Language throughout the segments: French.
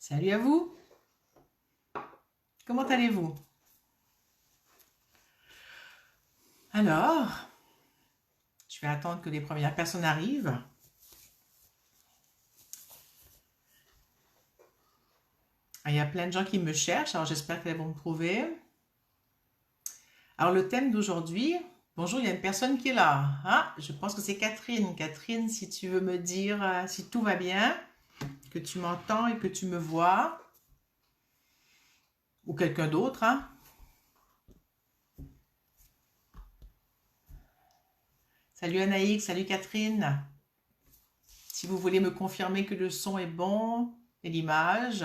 Salut à vous, comment allez-vous? Alors, je vais attendre que les premières personnes arrivent. Il y a plein de gens qui me cherchent, alors j'espère qu'elles vont me trouver. Alors le thème d'aujourd'hui, bonjour, il y a une personne qui est là. Ah, je pense que c'est Catherine. Catherine, si tu veux me dire si tout va bien, que tu m'entends et que tu me vois, ou quelqu'un d'autre, hein. Salut Anaïs, salut Catherine. Si vous voulez me confirmer que le son est bon et l'image.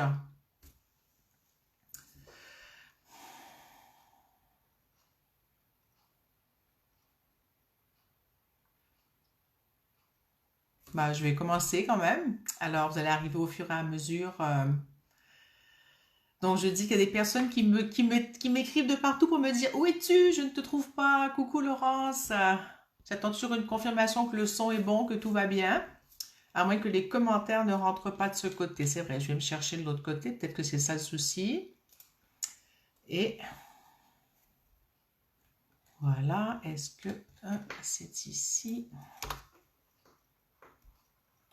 Bah, je vais commencer quand même. Alors, vous allez arriver au fur et à mesure. Donc, je dis qu'il y a des personnes qui m'écrivent de partout pour me dire où es-tu? Je ne te trouve pas. Coucou Laurence. J'attends toujours une confirmation que le son est bon, que tout va bien. À moins que les commentaires ne rentrent pas de ce côté. C'est vrai, je vais me chercher de l'autre côté. Peut-être que c'est ça le souci. Et voilà. Est-ce que c'est ici?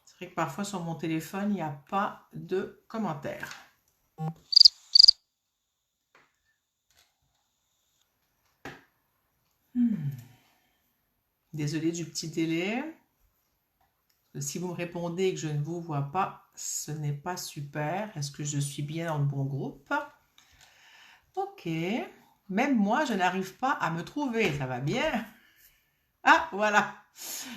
C'est vrai que parfois sur mon téléphone, il n'y a pas de commentaires. Désolée du petit délai. Si vous me répondez et que je ne vous vois pas, ce n'est pas super. Est-ce que je suis bien dans le bon groupe? Ok. Même moi, je n'arrive pas à me trouver. Ça va bien? Ah, voilà.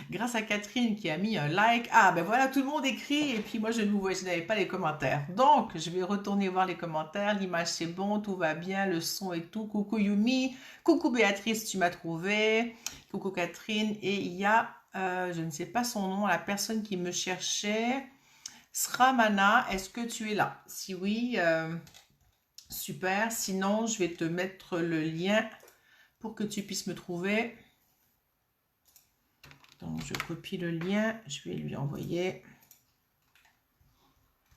Grâce à Catherine qui a mis un like. Ah, ben voilà, tout le monde écrit et puis moi, je ne vous vois, je n'avais pas les commentaires. Donc, je vais retourner voir les commentaires. L'image, c'est bon, tout va bien, le son et tout. Coucou Yumi. Coucou Béatrice, tu m'as trouvé. Coucou Catherine. Et il y a, je ne sais pas son nom, la personne qui me cherchait. Sramana, est-ce que tu es là? Si oui, super. Sinon, je vais te mettre le lien pour que tu puisses me trouver. Donc, je copie le lien, je vais lui envoyer.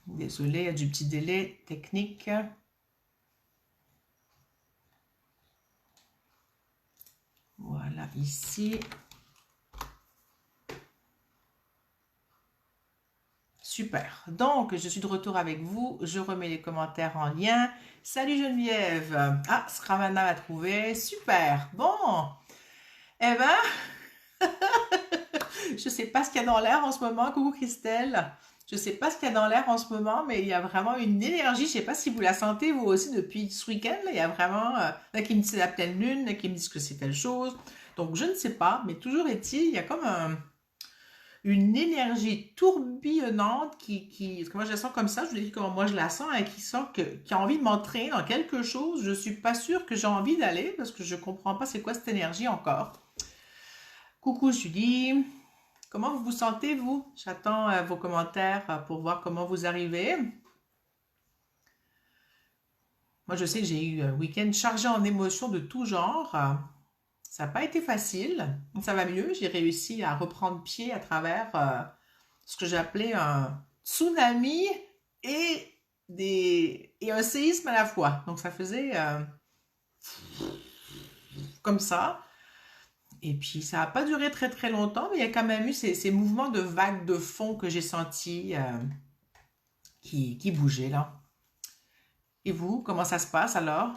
Désolée, il y a du petit délai technique. Voilà, ici. Super. Donc, je suis de retour avec vous. Je remets les commentaires en lien. Salut Geneviève. Ah, Scramana m'a trouvé. Super. Bon. Eh ben, je sais pas ce qu'il y a dans l'air en ce moment. Coucou Christelle. Je sais pas ce qu'il y a dans l'air en ce moment, mais il y a vraiment une énergie. Je sais pas si vous la sentez vous aussi depuis ce week-end. Là, il y a vraiment là qui me disent c'est la pleine lune, là qui me disent que c'est telle chose. Donc je ne sais pas, mais toujours est-il, il y a comme une énergie tourbillonnante parce que moi je la sens comme ça. Je vous dis comment moi je la sens, hein, qui a envie de m'entraîner dans quelque chose. Je suis pas sûre que j'ai envie d'aller parce que je comprends pas c'est quoi cette énergie encore. Coucou Julie. Comment vous vous sentez, vous? J'attends vos commentaires pour voir comment vous arrivez. Moi, je sais que j'ai eu un week-end chargé en émotions de tout genre. Ça n'a pas été facile. Ça va mieux. J'ai réussi à reprendre pied à travers ce que j'ai appelé un tsunami et, et un séisme à la fois. Donc, ça faisait comme ça. Et puis, ça n'a pas duré très très longtemps, mais il y a quand même eu ces mouvements de vagues de fond que j'ai sentis qui bougeaient là. Et vous, comment ça se passe alors?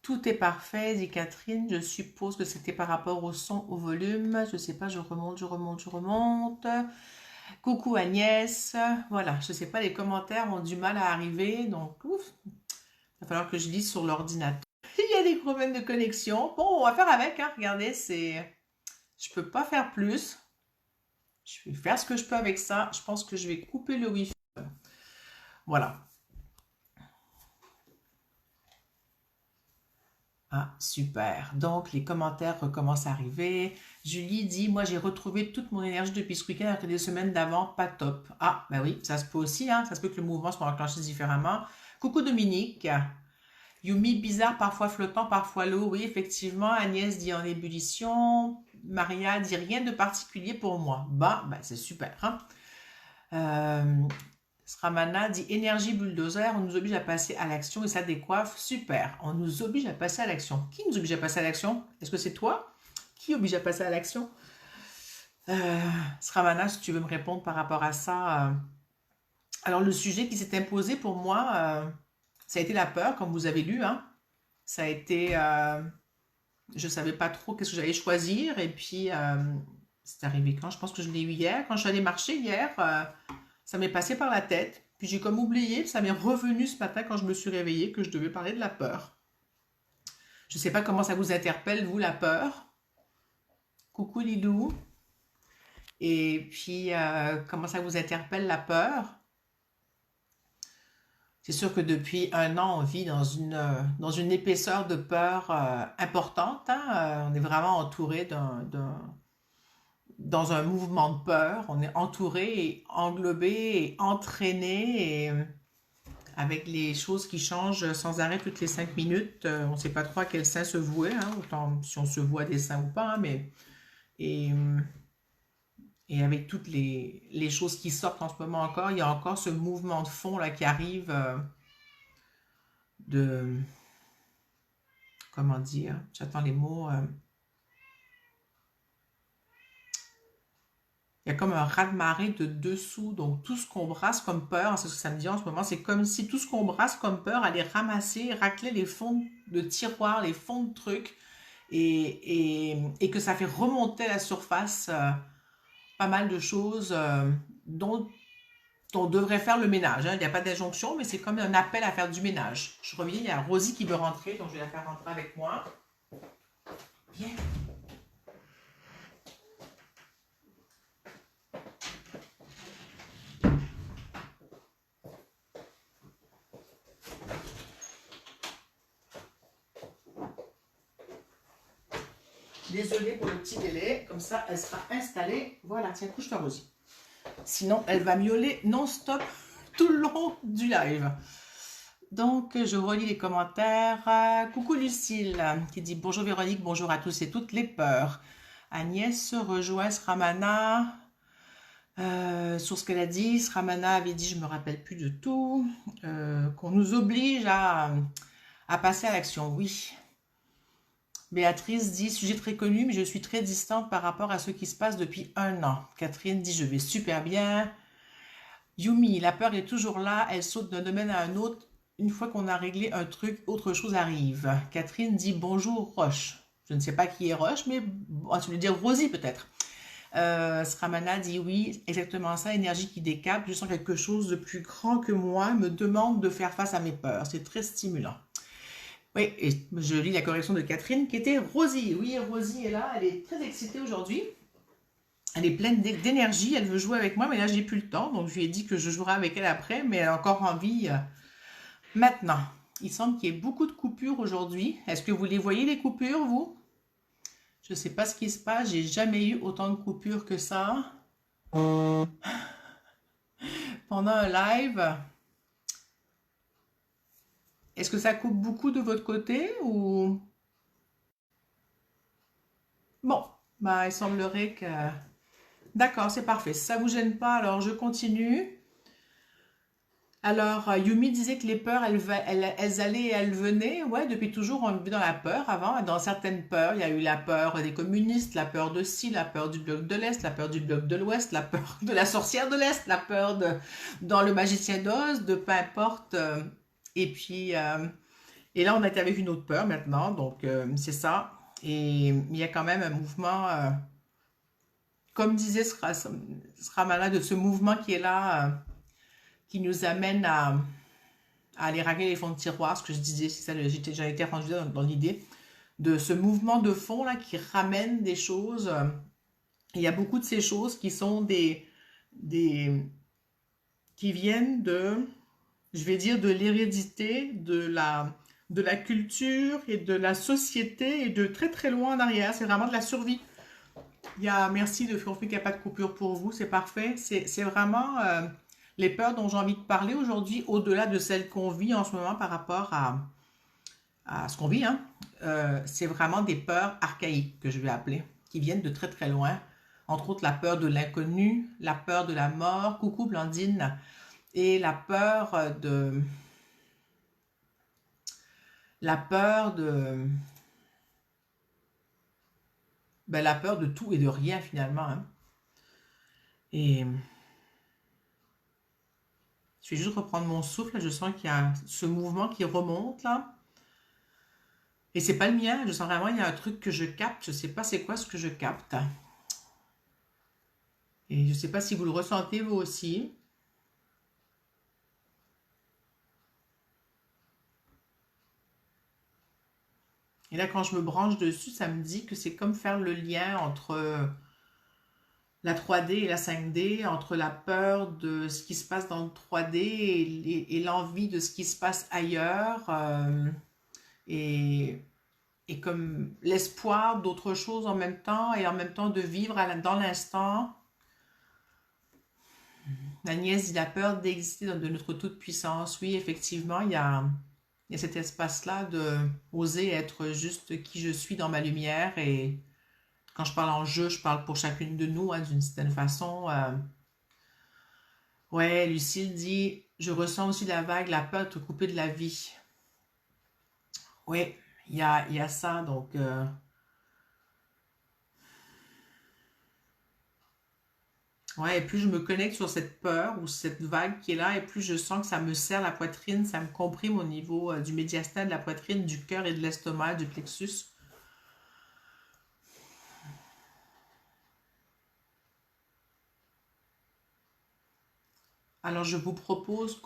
Tout est parfait, dit Catherine. Je suppose que c'était par rapport au son, au volume. Je sais pas, je remonte, je remonte, je remonte. Coucou Agnès. Voilà, je sais pas, les commentaires ont du mal à arriver, donc ouf, il va falloir que je lise sur l'ordinateur. Il y a des problèmes de connexion. Bon, on va faire avec, hein. Regardez, je peux pas faire plus. Je vais faire ce que je peux avec ça. Je pense que je vais couper le Wi-Fi. Voilà. Ah, super. Donc, les commentaires recommencent à arriver. Julie dit, moi, j'ai retrouvé toute mon énergie depuis ce week-end après des semaines d'avant, pas top. Ah, ben oui, ça se peut aussi, hein. Ça se peut que le mouvement soit enclenché différemment. Coucou Dominique. Yumi, bizarre, parfois flottant, parfois lourd. Oui, effectivement. Agnès dit en ébullition. Maria dit rien de particulier pour moi. Bah, c'est super. Hein. Euh, Sramana dit énergie bulldozer, on nous oblige à passer à l'action et ça décoiffe. Super, on nous oblige à passer à l'action. Qui nous oblige à passer à l'action? Est-ce que c'est toi? Qui oblige à passer à l'action? Sramana, si tu veux me répondre par rapport à ça. Alors, le sujet qui s'est imposé pour moi, ça a été la peur, comme vous avez lu. Hein. Ça a été. Je ne savais pas trop qu'est-ce que j'allais choisir. Et puis, c'est arrivé quand? Je pense que je l'ai eu hier. Quand je suis allée marcher hier, ça m'est passé par la tête. Puis j'ai comme oublié. Puis ça m'est revenu ce matin quand je me suis réveillée que je devais parler de la peur. Je ne sais pas comment ça vous interpelle, vous, la peur. Coucou Lilou. Et puis, comment ça vous interpelle la peur? C'est sûr que depuis un an, on vit dans une épaisseur de peur importante. Hein? On est vraiment entouré dans un mouvement de peur. On est entouré et englobé et entraîné et avec les choses qui changent sans arrêt toutes les 5 minutes. On ne sait pas trop à quel sein se vouer, hein? Autant si on se voit des seins ou pas, hein, mais et, et avec toutes les choses qui sortent en ce moment encore, il y a encore ce mouvement de fond là qui arrive de, comment dire, j'attends les mots, il y a comme un raz-de-marée de dessous, donc tout ce qu'on brasse comme peur, c'est ce que ça me dit en ce moment, c'est comme si tout ce qu'on brasse comme peur allait ramasser, racler les fonds de tiroirs, les fonds de trucs, et que ça fait remonter à la surface pas mal de choses dont on devrait faire le ménage. Hein. Il n'y a pas d'injonction, mais c'est comme un appel à faire du ménage. Je reviens, il y a Rosie qui veut rentrer, donc je vais la faire rentrer avec moi. Viens. Désolée pour le petit délai, comme ça elle sera installée. Voilà, tiens, couche-toi Rosie. Sinon, elle va miauler non-stop tout le long du live. Donc, je relis les commentaires. Coucou Lucille qui dit bonjour Véronique, bonjour à tous et toutes les peurs. Agnès rejoint Sramana sur ce qu'elle a dit. Sramana avait dit, je me rappelle plus de tout, qu'on nous oblige à passer à l'action. Oui. Béatrice dit, sujet très connu, mais je suis très distante par rapport à ce qui se passe depuis un an. Catherine dit, je vais super bien. Yumi, la peur est toujours là, elle saute d'un domaine à un autre. Une fois qu'on a réglé un truc, autre chose arrive. Catherine dit, bonjour Roche. Je ne sais pas qui est Roche, mais tu veux dire Rosie peut-être. Sramana dit, oui, exactement ça, énergie qui décape. Je sens quelque chose de plus grand que moi, me demande de faire face à mes peurs. C'est très stimulant. Oui, et je lis la correction de Catherine qui était Rosie. Oui, Rosie est là, elle est très excitée aujourd'hui. Elle est pleine d'énergie, elle veut jouer avec moi, mais là, j'ai plus le temps. Donc, je lui ai dit que je jouerai avec elle après, mais elle a encore envie maintenant. Il semble qu'il y ait beaucoup de coupures aujourd'hui. Est-ce que vous les voyez, les coupures, vous? Je ne sais pas ce qui se passe, j'ai jamais eu autant de coupures que ça. Pendant un live. Est-ce que ça coupe beaucoup de votre côté ou... Bon, bah, il semblerait que... D'accord, c'est parfait. Si ça ne vous gêne pas, alors je continue. Alors, Yumi disait que les peurs, elles allaient et elles venaient. Ouais, depuis toujours, on vit dans la peur avant. Dans certaines peurs, il y a eu la peur des communistes, la peur de ci, la peur du bloc de l'Est, la peur du bloc de l'Ouest, la peur de la sorcière de l'Est, la peur dans le magicien d'Oz, de peu importe. Et puis, et là, on est avec une autre peur maintenant. Donc, c'est ça. Et il y a quand même un mouvement, comme disait Sramana, de ce mouvement qui est là, qui nous amène à aller régler les fonds de tiroir, ce que je disais, c'est ça, j'en étais rendue dans l'idée de ce mouvement de fond là qui ramène des choses. Il y a beaucoup de ces choses qui sont qui viennent je vais dire, de l'hérédité, de la culture et de la société et de très très loin en arrière. C'est vraiment de la survie. Merci de faire qu'il n'y a pas de coupure pour vous, c'est parfait. C'est vraiment les peurs dont j'ai envie de parler aujourd'hui, au-delà de celles qu'on vit en ce moment par rapport à ce qu'on vit, hein, c'est vraiment des peurs archaïques que je vais appeler, qui viennent de très très loin. Entre autres, la peur de l'inconnu, la peur de la mort, coucou Blandine, et la peur de, ben, la peur de tout et de rien finalement, hein. Et je vais juste reprendre mon souffle, là, je sens qu'il y a ce mouvement qui remonte là. Et c'est pas le mien, je sens vraiment il y a un truc que je capte, je sais pas c'est quoi ce que je capte. Et je sais pas si vous le ressentez vous aussi. Et là quand je me branche dessus, ça me dit que c'est comme faire le lien entre la 3D et la 5D, entre la peur de ce qui se passe dans le 3D et l'envie de ce qui se passe ailleurs, et, et comme l'espoir d'autre chose en même temps, et en même temps de vivre dans l'instant. La nièce dit la peur d'exister de notre toute-puissance. Oui, effectivement, il y a cet espace-là de oser être juste qui je suis dans ma lumière. Et quand je parle en je parle pour chacune de nous, hein, d'une certaine façon. Ouais, Lucille dit, je ressens aussi la vague, la peur de te couper de la vie. Oui, il y a ça. Donc, ouais, et plus je me connecte sur cette peur ou cette vague qui est là, et plus je sens que ça me serre la poitrine, ça me comprime au niveau du médiastin, de la poitrine, du cœur et de l'estomac, du plexus. Alors, je vous propose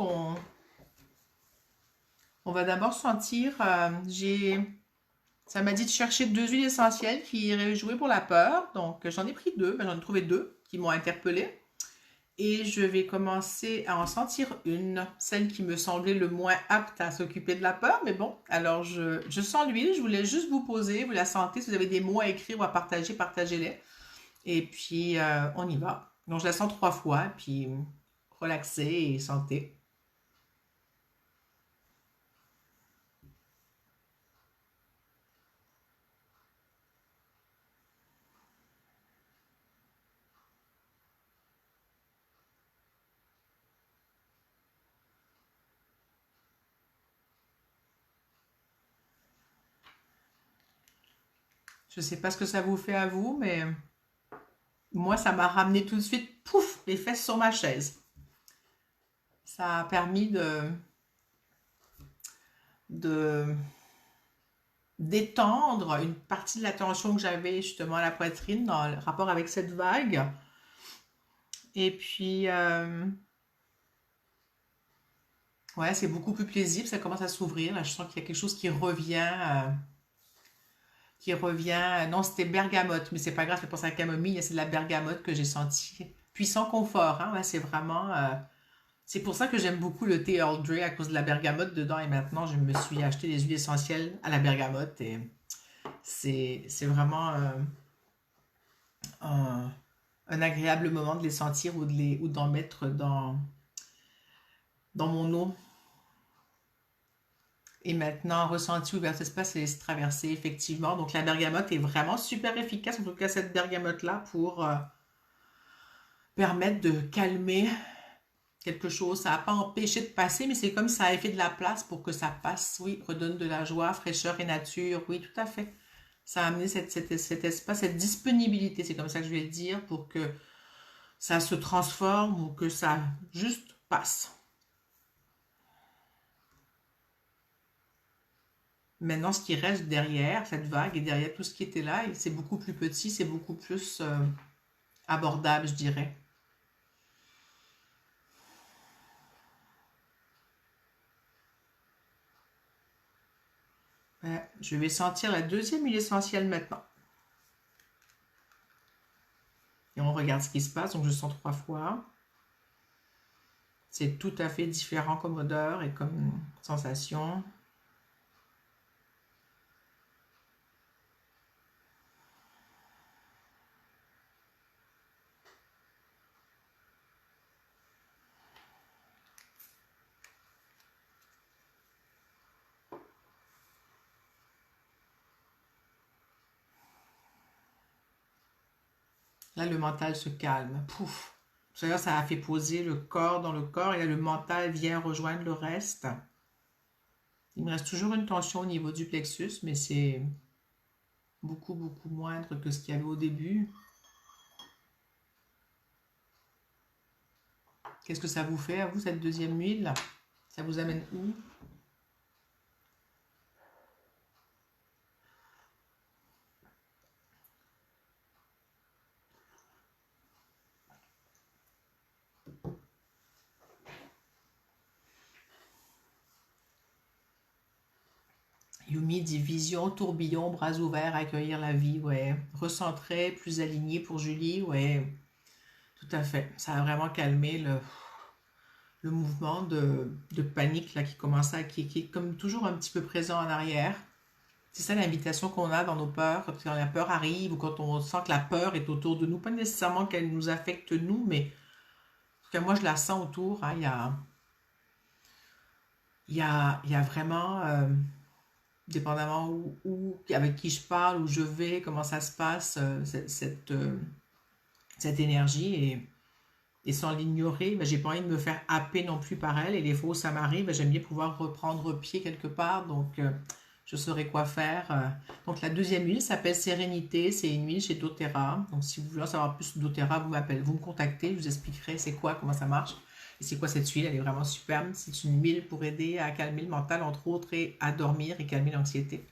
on va d'abord sentir, ça m'a dit de chercher deux huiles essentielles qui iraient jouer pour la peur. Donc, j'en ai pris deux, ben, j'en ai trouvé deux qui m'ont interpellée. Et je vais commencer à en sentir une, celle qui me semblait le moins apte à s'occuper de la peur. Mais bon, alors je sens l'huile, je voulais juste vous poser, vous la sentez. Si vous avez des mots à écrire ou à partager, partagez-les. Et puis, on y va. Donc, je la sens trois fois, puis relaxez et sentez. Je ne sais pas ce que ça vous fait à vous, mais moi, ça m'a ramené tout de suite, pouf, les fesses sur ma chaise. Ça a permis de d'étendre une partie de la tension que j'avais justement à la poitrine dans le rapport avec cette vague. Et puis, ouais, c'est beaucoup plus plaisible, ça commence à s'ouvrir. Là, je sens qu'il y a quelque chose qui revient. Non, c'était bergamote, mais c'est pas grave, c'est pour ça camomille, c'est de la bergamote que j'ai senti. Puissant confort, hein, ouais, c'est vraiment. C'est pour ça que j'aime beaucoup le thé Earl Grey à cause de la bergamote dedans. Et maintenant, je me suis acheté des huiles essentielles à la bergamote et c'est vraiment un, un agréable moment de les sentir ou d'en mettre dans mon eau. Et maintenant, ressenti ouvert espace et laisser traverser, effectivement. Donc, la bergamote est vraiment super efficace, en tout cas cette bergamote-là, pour permettre de calmer quelque chose. Ça n'a pas empêché de passer, mais c'est comme ça a fait de la place pour que ça passe. Oui, redonne de la joie, fraîcheur et nature. Oui, tout à fait. Ça a amené cet espace, cette disponibilité, c'est comme ça que je vais le dire, pour que ça se transforme ou que ça juste passe. Maintenant, ce qui reste derrière cette vague et derrière tout ce qui était là, c'est beaucoup plus petit, c'est beaucoup plus abordable, je dirais. Ouais, je vais sentir la deuxième huile essentielle maintenant. Et on regarde ce qui se passe. Donc, je sens trois fois. C'est tout à fait différent comme odeur et comme sensation. Là, le mental se calme. Pouf. C'est-à-dire, ça a fait poser le corps dans le corps et là, le mental vient rejoindre le reste. Il me reste toujours une tension au niveau du plexus, mais c'est beaucoup, beaucoup moindre que ce qu'il y avait au début. Qu'est-ce que ça vous fait à vous, cette deuxième huile? Ça vous amène où? Yumi dit vision, tourbillon, bras ouverts, accueillir la vie, ouais. Recentré, plus aligné pour Julie, ouais. Tout à fait. Ça a vraiment calmé le mouvement de panique là, qui commençait qui est comme toujours un petit peu présent en arrière. C'est ça l'invitation qu'on a dans nos peurs, quand la peur arrive ou quand on sent que la peur est autour de nous. Pas nécessairement qu'elle nous affecte nous, mais en tout cas, moi je la sens autour. Hein. Il y a vraiment, dépendamment avec qui je parle, où je vais, comment ça se passe, cette énergie. Et sans l'ignorer, ben, j'ai pas envie de me faire happer non plus par elle. Et les fois où ça m'arrive, ben, j'aime bien pouvoir reprendre pied quelque part. Donc, je saurai quoi faire. Donc, la deuxième huile s'appelle Sérénité. C'est une huile chez doTERRA. Donc, si vous voulez en savoir plus sur doTERRA, vous me contactez. Je vous expliquerai c'est quoi, comment ça marche. Et c'est quoi cette huile. Elle est vraiment superbe. C'est une huile pour aider à calmer le mental, entre autres, et à dormir et calmer l'anxiété.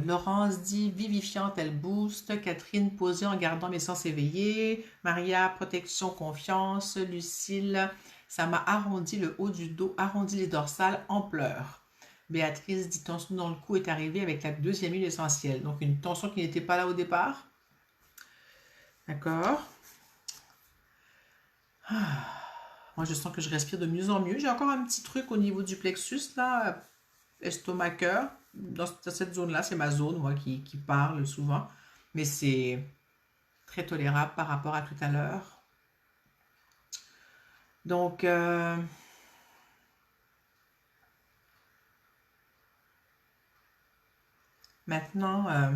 Laurence dit vivifiante, elle booste. Catherine, posée en gardant mes sens éveillés. Maria, protection, confiance. Lucille, ça m'a arrondi le haut du dos, arrondi les dorsales, en pleurs. Béatrice dit tension dans le cou est arrivée avec la deuxième huile essentielle. Donc une tension qui n'était pas là au départ. D'accord. Moi, je sens que je respire de mieux en mieux. J'ai encore un petit truc au niveau du plexus, là, estomac-cœur. Dans cette zone-là, c'est ma zone, moi, qui parle souvent. Mais c'est très tolérable par rapport à tout à l'heure. Donc, maintenant,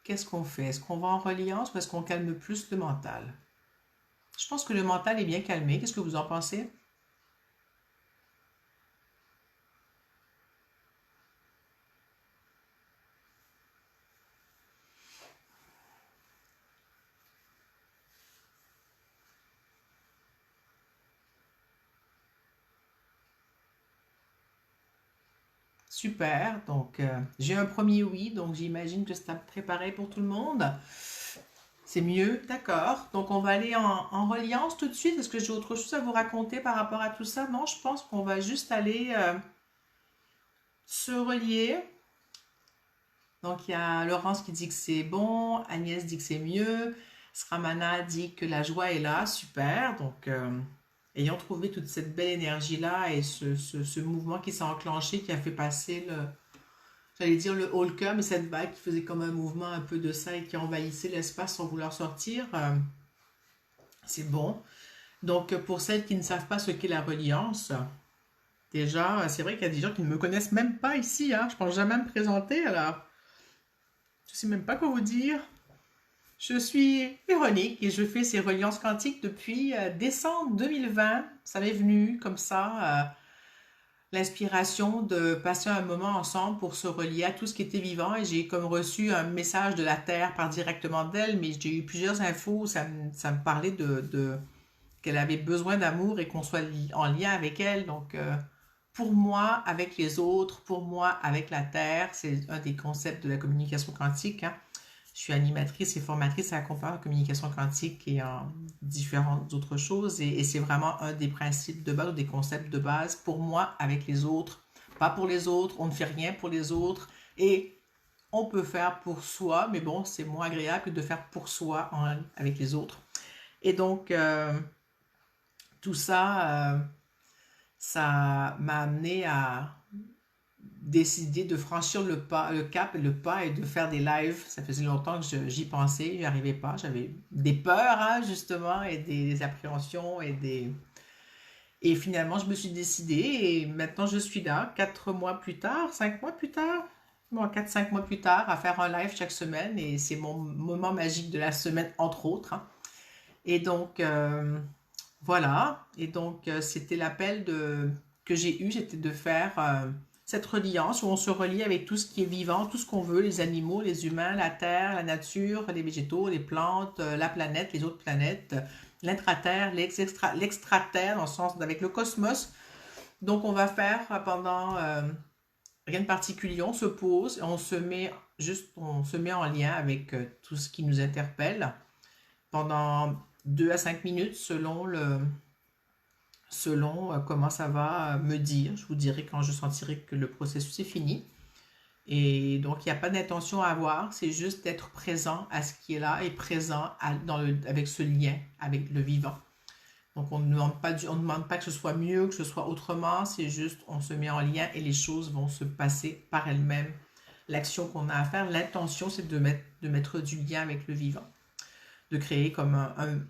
qu'est-ce qu'on fait? Est-ce qu'on va en reliance ou est-ce qu'on calme plus le mental? Je pense que le mental est bien calmé. Qu'est-ce que vous en pensez? Super. Donc, j'ai un premier oui. Donc, j'imagine que c'est à préparer pour tout le monde. C'est mieux, d'accord. Donc, on va aller en reliance tout de suite. Est-ce que j'ai autre chose à vous raconter par rapport à tout ça? Non, je pense qu'on va juste aller se relier. Donc, il y a Laurence qui dit que c'est bon, Agnès dit que c'est mieux, Sramana dit que la joie est là, super. Donc, ayant trouvé toute cette belle énergie-là et ce mouvement qui s'est enclenché, qui a fait passer j'allais dire le Holcomb, mais cette vague qui faisait comme un mouvement un peu de ça et qui envahissait l'espace sans vouloir sortir, c'est bon. Donc, pour celles qui ne savent pas ce qu'est la reliance, déjà, c'est vrai qu'il y a des gens qui ne me connaissent même pas ici, hein. Je pense jamais me présenter, alors je sais même pas quoi vous dire. Je suis Véronique et je fais ces reliances quantiques depuis décembre 2020. Ça m'est venu comme ça, l'inspiration de passer un moment ensemble pour se relier à tout ce qui était vivant. Et j'ai comme reçu un message de la Terre par directement d'elle, mais j'ai eu plusieurs infos. Ça me parlait qu'elle avait besoin d'amour et qu'on soit en lien avec elle. Donc, pour moi, avec les autres, pour moi, avec la Terre, c'est un des concepts de la communication quantique. Hein. Je suis animatrice et formatrice à accompagner en communication quantique et en différentes autres choses. Et c'est vraiment un des principes de base, ou des concepts de base pour moi, avec les autres. Pas pour les autres, on ne fait rien pour les autres. Et on peut faire pour soi, mais bon, c'est moins agréable que de faire pour soi avec les autres. Et donc, tout ça, ça m'a amené à décider de franchir le cap et le pas et de faire des lives. Ça faisait longtemps que j'y pensais, j'y arrivais pas. J'avais des peurs, hein, justement, et des appréhensions et Et finalement, je me suis décidée et maintenant je suis là, 4 mois plus tard, 5 mois plus tard, bon, 4, 5 mois plus tard, à faire un live chaque semaine et c'est mon moment magique de la semaine, entre autres, hein. Et donc, voilà. Et donc, c'était que j'ai eu, c'était de faire cette reliance où on se relie avec tout ce qui est vivant, tout ce qu'on veut, les animaux, les humains, la terre, la nature, les végétaux, les plantes, la planète, les autres planètes, l'intraterre, l'extraterre, dans le sens avec le cosmos. Donc, on va faire pendant rien de particulier, on se pose, et on se met en lien avec tout ce qui nous interpelle pendant 2 à 5 minutes selon comment ça va me dire. Je vous dirai quand je sentirai que le processus est fini. Et donc, il n'y a pas d'intention à avoir, c'est juste d'être présent à ce qui est là et présent avec ce lien avec le vivant. Donc, on ne demande pas que ce soit mieux, que ce soit autrement, c'est juste on se met en lien et les choses vont se passer par elles-mêmes. L'action qu'on a à faire, l'intention, c'est de mettre du lien avec le vivant, de créer comme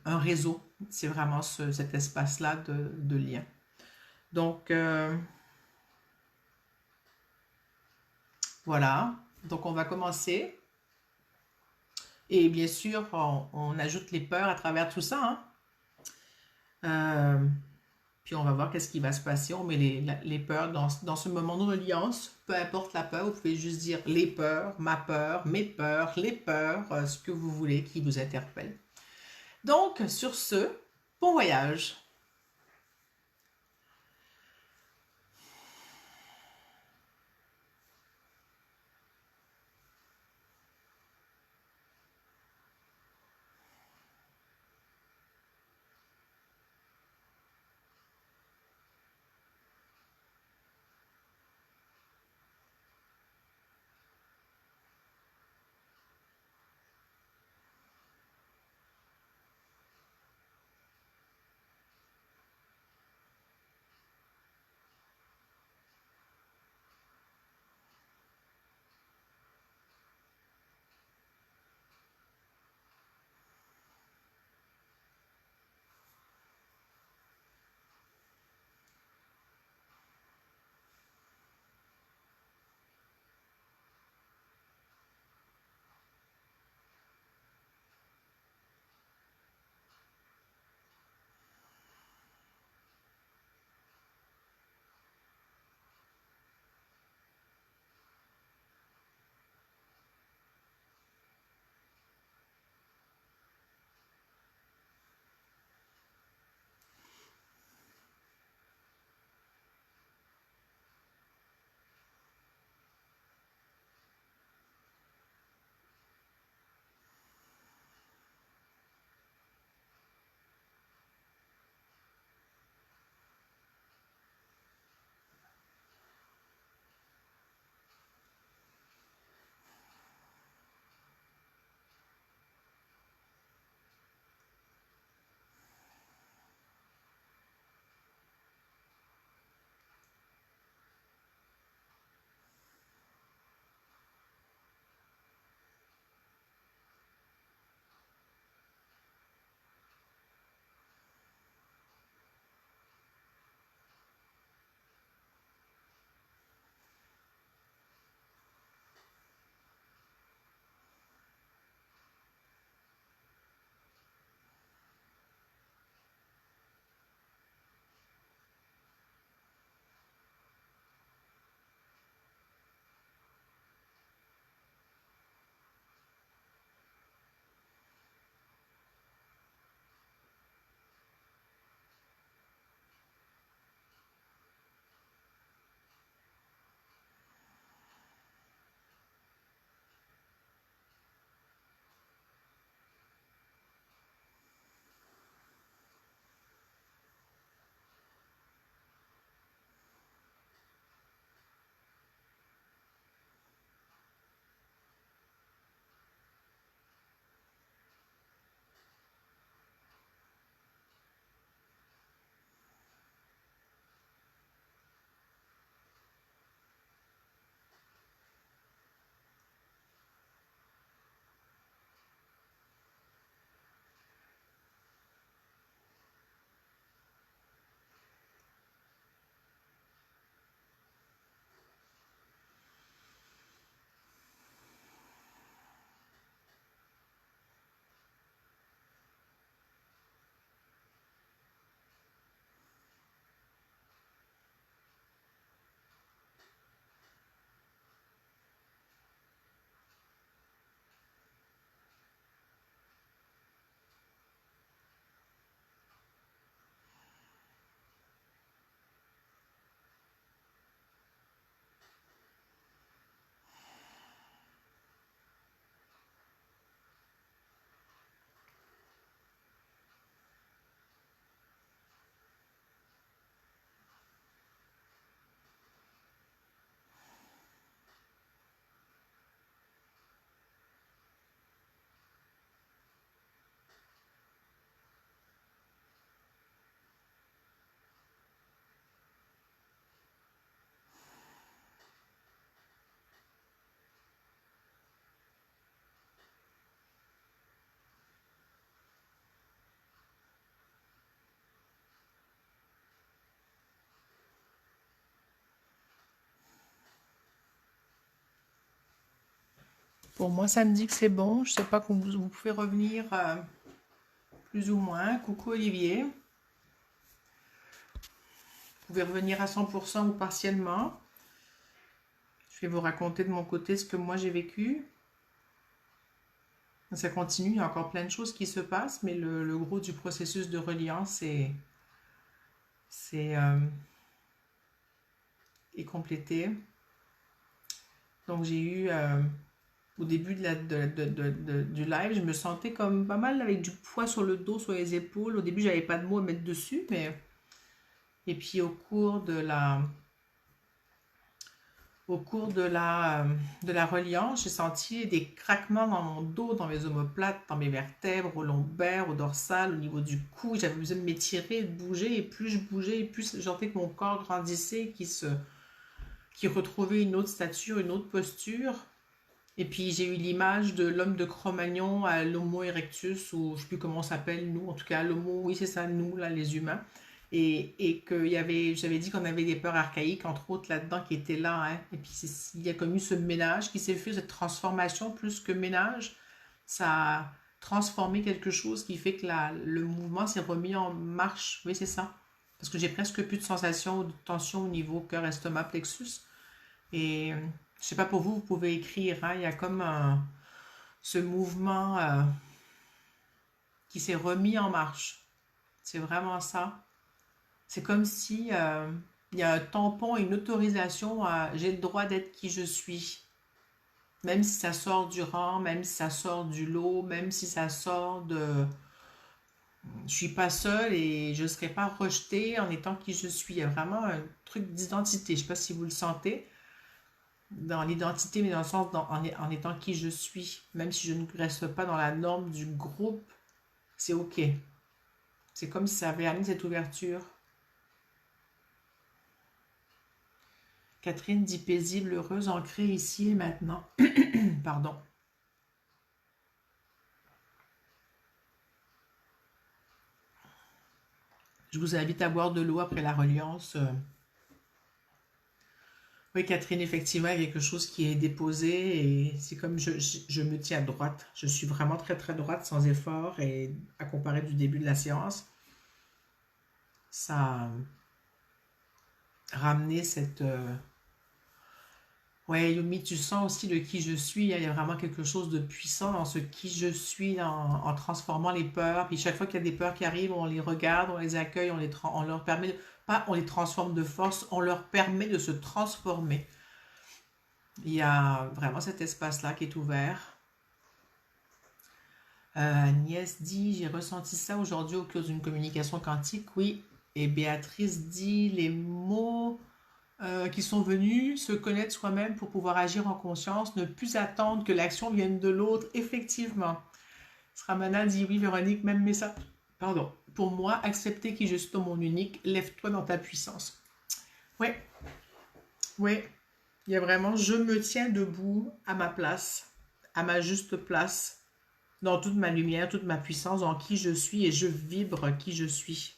un réseau. C'est vraiment cet espace-là de lien. Donc, voilà. Donc, on va commencer. Et bien sûr, on ajoute les peurs à travers tout ça, hein. Euh, Puis on va voir qu'est-ce qui va se passer. On met les peurs dans ce moment de reliance. Peu importe la peur, vous pouvez juste dire les peurs, ma peur, mes peurs, les peurs, ce que vous voulez qui vous interpelle. Donc, sur ce, bon voyage. Pour moi, ça me dit que c'est bon. Je sais pas quand vous pouvez revenir plus ou moins. Coucou Olivier. Vous pouvez revenir à 100% ou partiellement. Je vais vous raconter de mon côté ce que moi j'ai vécu. Ça continue, il y a encore plein de choses qui se passent, mais le gros du processus de reliance c'est, est complété. Donc j'ai eu, au début du live, je me sentais comme pas mal avec du poids sur le dos, sur les épaules. Au début, j'avais pas de mots à mettre dessus, mais... Et puis au cours de la reliance, j'ai senti des craquements dans mon dos, dans mes omoplates, dans mes vertèbres, au lombaire, au dorsal, au niveau du cou. J'avais besoin de m'étirer, de bouger, et plus je bougeais, et plus je sentais que mon corps grandissait, qui retrouvait une autre stature, une autre posture. Et puis j'ai eu l'image de l'homme de Cro-Magnon à l'Homo erectus, ou je ne sais plus comment on s'appelle, nous, en tout cas l'Homo, oui c'est ça, nous, là, les humains. Et que j'avais dit qu'on avait des peurs archaïques, entre autres là-dedans, qui étaient là. Hein. Et puis il y a comme eu ce ménage qui s'est fait, cette transformation, plus que ménage, ça a transformé quelque chose qui fait que le mouvement s'est remis en marche. Oui, c'est ça. Parce que j'ai presque plus de sensation ou de tension au niveau cœur, estomac, plexus. Et je sais pas pour vous, vous pouvez écrire. Hein, il y a comme ce mouvement qui s'est remis en marche. C'est vraiment ça. C'est comme si il y a un tampon, une autorisation à j'ai le droit d'être qui je suis. Même si ça sort du rang, même si ça sort du lot, même si ça sort de je suis pas seule et je ne serai pas rejetée en étant qui je suis. Il y a vraiment un truc d'identité. Je ne sais pas si vous le sentez dans l'identité, mais dans le sens en étant qui je suis. Même si je ne reste pas dans la norme du groupe, c'est ok. C'est comme si ça avait amené cette ouverture. Catherine dit paisible, heureuse, ancrée ici et maintenant. Pardon. Je vous invite à boire de l'eau après la reliance. Oui, Catherine, effectivement, il y a quelque chose qui est déposé et c'est comme je me tiens droite. Je suis vraiment très très droite sans effort et à comparer du début de la séance, ça a ramené cette... Ouais, Yumi, tu sens aussi le qui je suis. Hein. Il y a vraiment quelque chose de puissant dans ce qui je suis en transformant les peurs. Puis chaque fois qu'il y a des peurs qui arrivent, on les regarde, on les accueille, on leur permet, pas on les transforme de force, on leur permet de se transformer. Il y a vraiment cet espace-là qui est ouvert. Agnès dit, j'ai ressenti ça aujourd'hui au cours d'une communication quantique, oui. Et Béatrice dit, les mots qui sont venus, se connaître soi-même pour pouvoir agir en conscience, ne plus attendre que l'action vienne de l'autre, effectivement. Sramana dit, oui Véronique, même message. Pardon. Pour moi, accepter qui je suis dans mon unique, lève-toi dans ta puissance. Ouais, ouais. Il y a vraiment, je me tiens debout à ma place, à ma juste place, dans toute ma lumière, toute ma puissance, en qui je suis et je vibre qui je suis.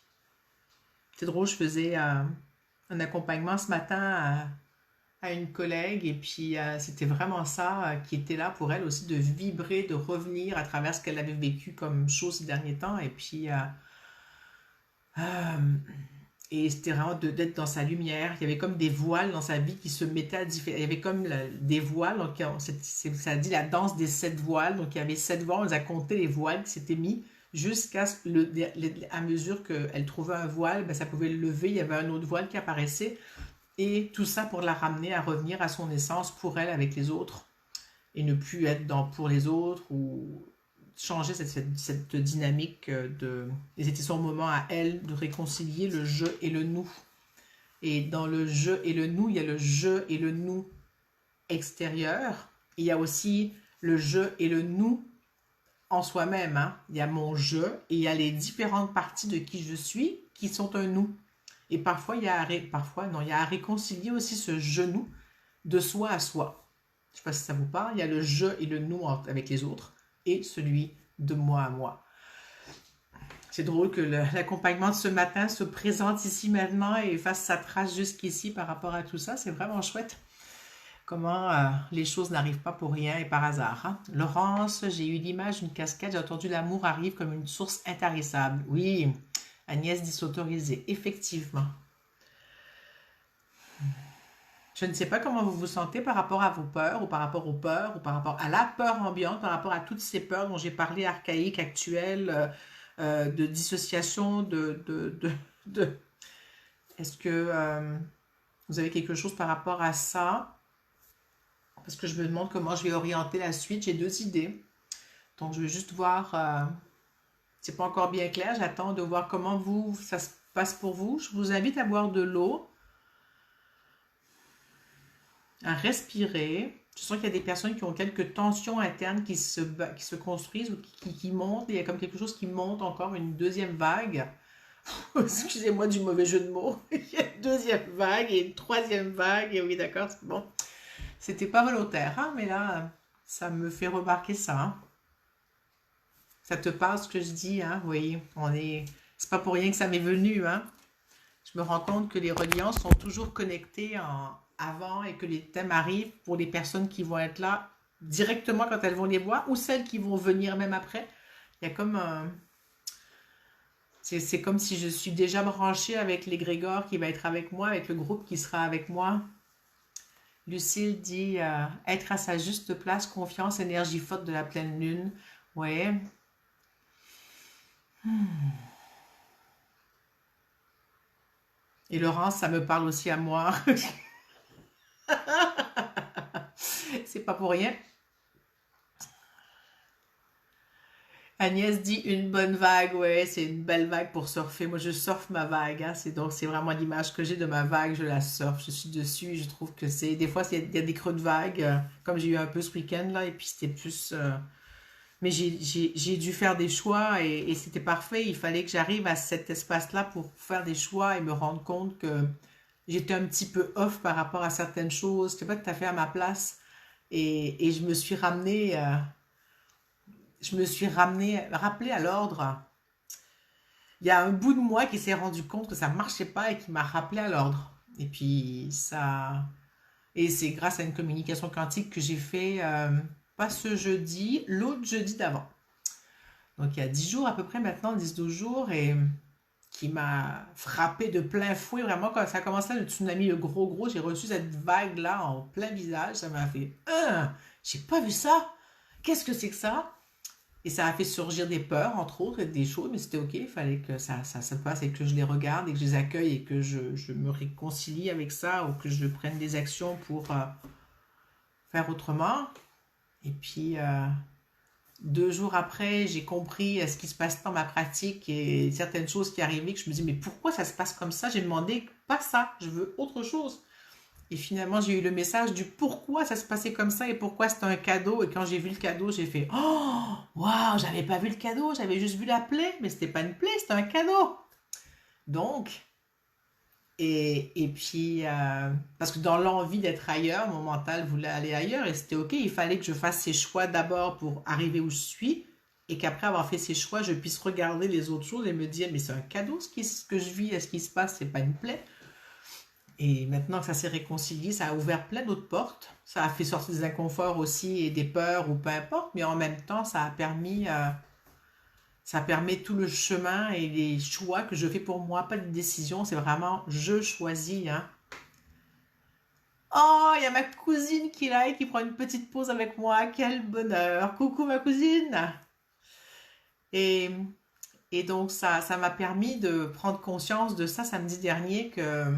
C'est drôle, je faisais un accompagnement ce matin à une collègue et puis c'était vraiment ça qui était là pour elle aussi, de vibrer, de revenir à travers ce qu'elle avait vécu comme chose ces derniers temps et puis et c'était vraiment d'être dans sa lumière. Il y avait comme des voiles dans sa vie qui se mettaient à différents. Il y avait comme des voiles. Donc ça dit la danse des 7 voiles. Donc il y avait 7 voiles. On les a compté les voiles qui s'étaient mis jusqu'à à mesure qu'elle trouvait un voile, ben, ça pouvait le lever. Il y avait un autre voile qui apparaissait. Et tout ça pour la ramener à revenir à son essence pour elle avec les autres. Et ne plus être dans pour les autres ou changer cette dynamique de... Et c'était son moment à elle de réconcilier le je et le nous. Et dans le je et le nous, il y a le je et le nous extérieur. Il y a aussi le je et le nous en soi-même. Hein. Il y a mon je et il y a les différentes parties de qui je suis qui sont un nous. Et parfois, il y a à réconcilier aussi ce je nous de soi à soi. Je ne sais pas si ça vous parle. Il y a le je et le nous avec les autres et celui de moi à moi. C'est drôle que l'accompagnement de ce matin se présente ici maintenant et fasse sa trace jusqu'ici par rapport à tout ça. C'est vraiment chouette. comment les choses n'arrivent pas pour rien et par hasard. Hein. Laurence, j'ai eu l'image d'une cascade, j'ai entendu l'amour arrive comme une source intarissable. Oui, Agnès dit s'autoriser, effectivement. Je ne sais pas comment vous vous sentez par rapport à vos peurs, ou par rapport aux peurs, ou par rapport à la peur ambiante, par rapport à toutes ces peurs dont j'ai parlé, archaïques, actuelles, de dissociation, de... Est-ce que vous avez quelque chose par rapport à ça? Parce que je me demande comment je vais orienter la suite. J'ai deux idées. Donc, je vais juste voir. C'est pas encore bien clair. J'attends de voir comment ça se passe pour vous. Je vous invite à boire de l'eau, à respirer. Je sens qu'il y a des personnes qui ont quelques tensions internes qui se construisent ou qui montent. Il y a comme quelque chose qui monte encore, une deuxième vague. Excusez-moi du mauvais jeu de mots. Il y a une deuxième vague et une troisième vague. Et oui, d'accord, c'est bon. C'était pas volontaire, hein, mais là, ça me fait remarquer ça. Hein. Ça te parle ce que je dis, hein? Oui, c'est pas pour rien que ça m'est venu, hein. Je me rends compte que les reliances sont toujours connectées avant et que les thèmes arrivent pour les personnes qui vont être là directement quand elles vont les voir ou celles qui vont venir même après. Il y a comme c'est comme si je suis déjà branchée avec l'égrégore qui va être avec moi, avec le groupe qui sera avec moi. Lucille dit être à sa juste place, confiance, énergie forte de la pleine lune. Ouais. Et Laurence, ça me parle aussi à moi. C'est pas pour rien. Agnès dit une bonne vague, ouais, c'est une belle vague pour surfer. Moi, je surfe ma vague, hein. C'est vraiment l'image que j'ai de ma vague, je la surfe, je suis dessus, je trouve que c'est... Des fois, il y a des creux de vague, comme j'ai eu un peu ce week-end, là, et puis c'était plus... Mais j'ai dû faire des choix et c'était parfait. Il fallait que j'arrive à cet espace-là pour faire des choix et me rendre compte que j'étais un petit peu off par rapport à certaines choses. Je n'étais pas tout à fait à ma place. Et je me suis rappelé à l'ordre. Il y a un bout de moi qui s'est rendu compte que ça ne marchait pas et qui m'a rappelé à l'ordre. Et puis ça... Et c'est grâce à une communication quantique que j'ai fait, pas ce jeudi, l'autre jeudi d'avant. Donc il y a 10 jours à peu près maintenant, 10-12 jours, et qui m'a frappé de plein fouet. Vraiment, quand ça a commencé le tsunami, le gros, j'ai reçu cette vague-là en plein visage. Ça m'a fait, j'ai pas vu ça. Qu'est-ce que c'est que ça? Et ça a fait surgir des peurs, entre autres, et des choses, mais c'était ok. Il fallait que ça se passe et que je les regarde et que je les accueille et que je me réconcilie avec ça ou que je prenne des actions pour faire autrement. Et puis, 2 jours après, j'ai compris ce qui se passe dans ma pratique et certaines choses qui arrivaient que je me dis, mais pourquoi ça se passe comme ça? J'ai demandé, pas ça, je veux autre chose. Et finalement, j'ai eu le message du pourquoi ça se passait comme ça et pourquoi c'était un cadeau. Et quand j'ai vu le cadeau, j'ai fait, oh, waouh, j'avais pas vu le cadeau, j'avais juste vu la plaie, mais c'était pas une plaie, c'était un cadeau. Donc, et puis, parce que dans l'envie d'être ailleurs, mon mental voulait aller ailleurs et c'était ok. Il fallait que je fasse ces choix d'abord pour arriver où je suis et qu'après avoir fait ces choix, je puisse regarder les autres choses et me dire, mais c'est un cadeau ce que je vis, ce qui se passe, c'est pas une plaie. Et maintenant que ça s'est réconcilié, ça a ouvert plein d'autres portes. Ça a fait sortir des inconforts aussi et des peurs ou peu importe, mais en même temps, ça permet tout le chemin et les choix que je fais pour moi, pas de décision, c'est vraiment je choisis. Hein. Oh, il y a ma cousine qui est là et qui prend une petite pause avec moi. Quel bonheur. Coucou ma cousine. Et, et donc ça m'a permis de prendre conscience de ça samedi dernier que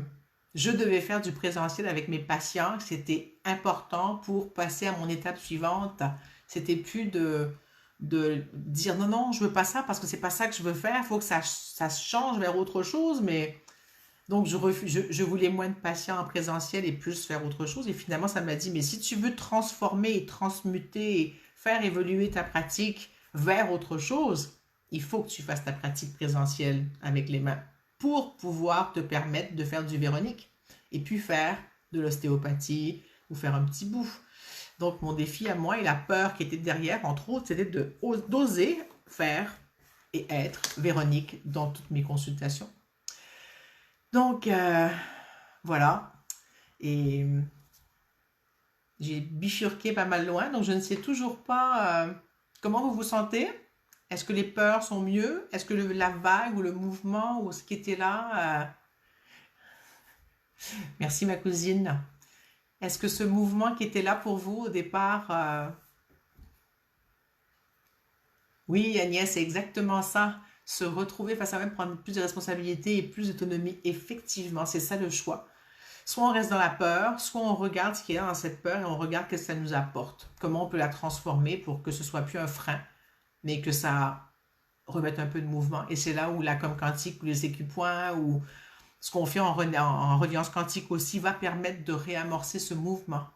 je devais faire du présentiel avec mes patients. C'était important pour passer à mon étape suivante. C'était plus de dire non, non, je veux pas ça parce que c'est pas ça que je veux faire. Il faut que ça change vers autre chose. Mais donc je voulais moins de patients en présentiel et plus faire autre chose. Et finalement, ça m'a dit, mais si tu veux transformer et transmuter et faire évoluer ta pratique vers autre chose, il faut que tu fasses ta pratique présentielle avec les mains pour pouvoir te permettre de faire du Véronique et puis faire de l'ostéopathie ou faire un petit bout. Donc mon défi à moi et la peur qui était derrière, entre autres, c'était d'oser faire et être Véronique dans toutes mes consultations. Donc voilà. Et j'ai bifurqué pas mal loin, donc je ne sais toujours pas comment vous vous sentez. Est-ce que les peurs sont mieux? Est-ce que la vague ou le mouvement ou ce qui était là... Merci ma cousine. Est-ce que ce mouvement qui était là pour vous au départ... Oui, Agnès, c'est exactement ça. Se retrouver face à même, prendre plus de responsabilités et plus d'autonomie. Effectivement, c'est ça le choix. Soit on reste dans la peur, soit on regarde ce qu'il y a dans cette peur et on regarde ce que ça nous apporte. Comment on peut la transformer pour que ce soit plus un frein, mais que ça remette un peu de mouvement. Et c'est là où la com quantique ou les écupoints ou ce qu'on fait en reliance quantique aussi va permettre de réamorcer ce mouvement.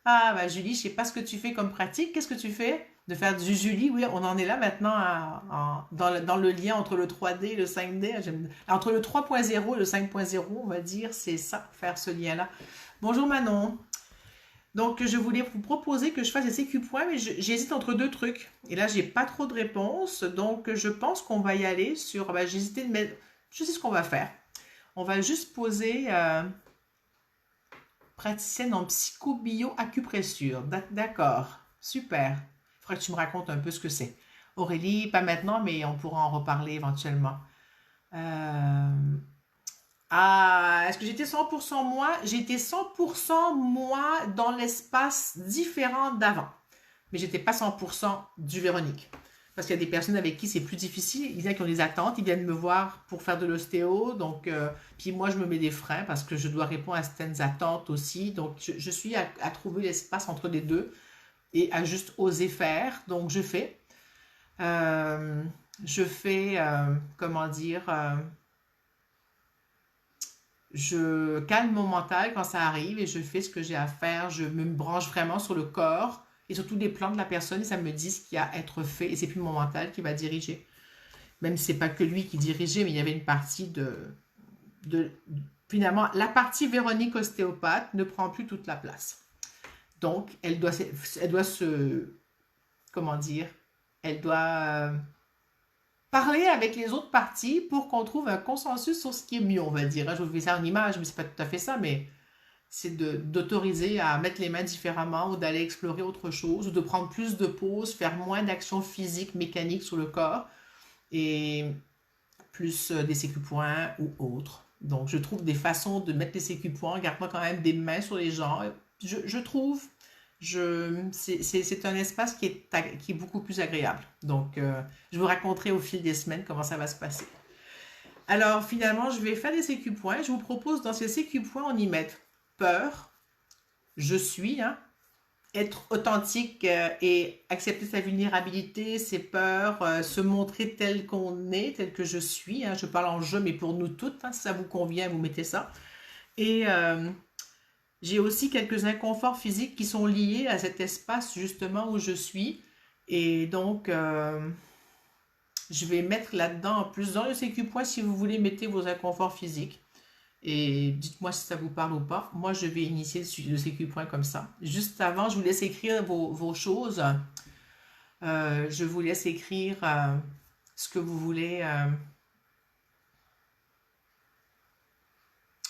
Ah, bah Julie, je sais pas ce que tu fais comme pratique. Qu'est-ce que tu fais? De faire du Julie, oui, on en est là maintenant dans le lien entre le 3D et le 5D. Entre le 3.0 et le 5.0, on va dire, c'est ça, faire ce lien-là. Bonjour Manon. Donc, je voulais vous proposer que je fasse des sécu-points, mais j'hésite entre deux trucs. Et là, j'ai pas trop de réponses. Donc, je pense qu'on va y aller sur... Bah, j'ai hésité de mettre... Je sais ce qu'on va faire. On va juste poser praticienne en psychobio-acupressure. D'accord. Super. Il faudrait que tu me racontes un peu ce que c'est. Aurélie, pas maintenant, mais on pourra en reparler éventuellement. Est-ce que j'étais 100% moi? J'étais 100% moi dans l'espace différent d'avant. Mais j'étais pas 100% du Véronique. Parce qu'il y a des personnes avec qui c'est plus difficile. Il y en a qui ont des attentes, ils viennent me voir pour faire de l'ostéo. Donc, puis moi, je me mets des freins parce que je dois répondre à certaines attentes aussi. Donc, je suis à trouver l'espace entre les deux et à juste oser faire. Donc, je fais. Comment dire, je calme mon mental quand ça arrive et je fais ce que j'ai à faire. Je me branche vraiment sur le corps et sur tous les plans de la personne et ça me dit ce qui a à être fait et c'est plus mon mental qui va diriger. Même si c'est pas que lui qui dirigeait, mais il y avait une partie de finalement, la partie Véronique ostéopathe ne prend plus toute la place. Donc, elle doit se, comment dire, elle doit parler avec les autres parties pour qu'on trouve un consensus sur ce qui est mieux, on va dire. Je vous fais ça en image, mais c'est pas tout à fait ça, mais c'est d'autoriser à mettre les mains différemment ou d'aller explorer autre chose ou de prendre plus de pauses, faire moins d'actions physiques, mécaniques sur le corps et plus des sécu-points ou autres. Donc, je trouve des façons de mettre les sécu-points en gardant quand même des mains sur les gens. Je trouve, c'est un espace qui est beaucoup plus agréable. Donc, je vous raconterai au fil des semaines comment ça va se passer. Alors, finalement, je vais faire des sécu-points. Je vous propose dans ces sécu-points, on y met peur, je suis, hein, être authentique et accepter sa vulnérabilité, ses peurs, se montrer tel qu'on est, tel que je suis. Hein, je parle en je, mais pour nous toutes, hein, si ça vous convient, vous mettez ça. Et j'ai aussi quelques inconforts physiques qui sont liés à cet espace justement où je suis. Et donc, je vais mettre là-dedans, en plus dans le sécu-point, si vous voulez, mettez vos inconforts physiques. Et dites-moi si ça vous parle ou pas. Moi, je vais initier le sécu-point comme ça. Juste avant, je vous laisse écrire vos choses. Je vous laisse écrire ce que vous voulez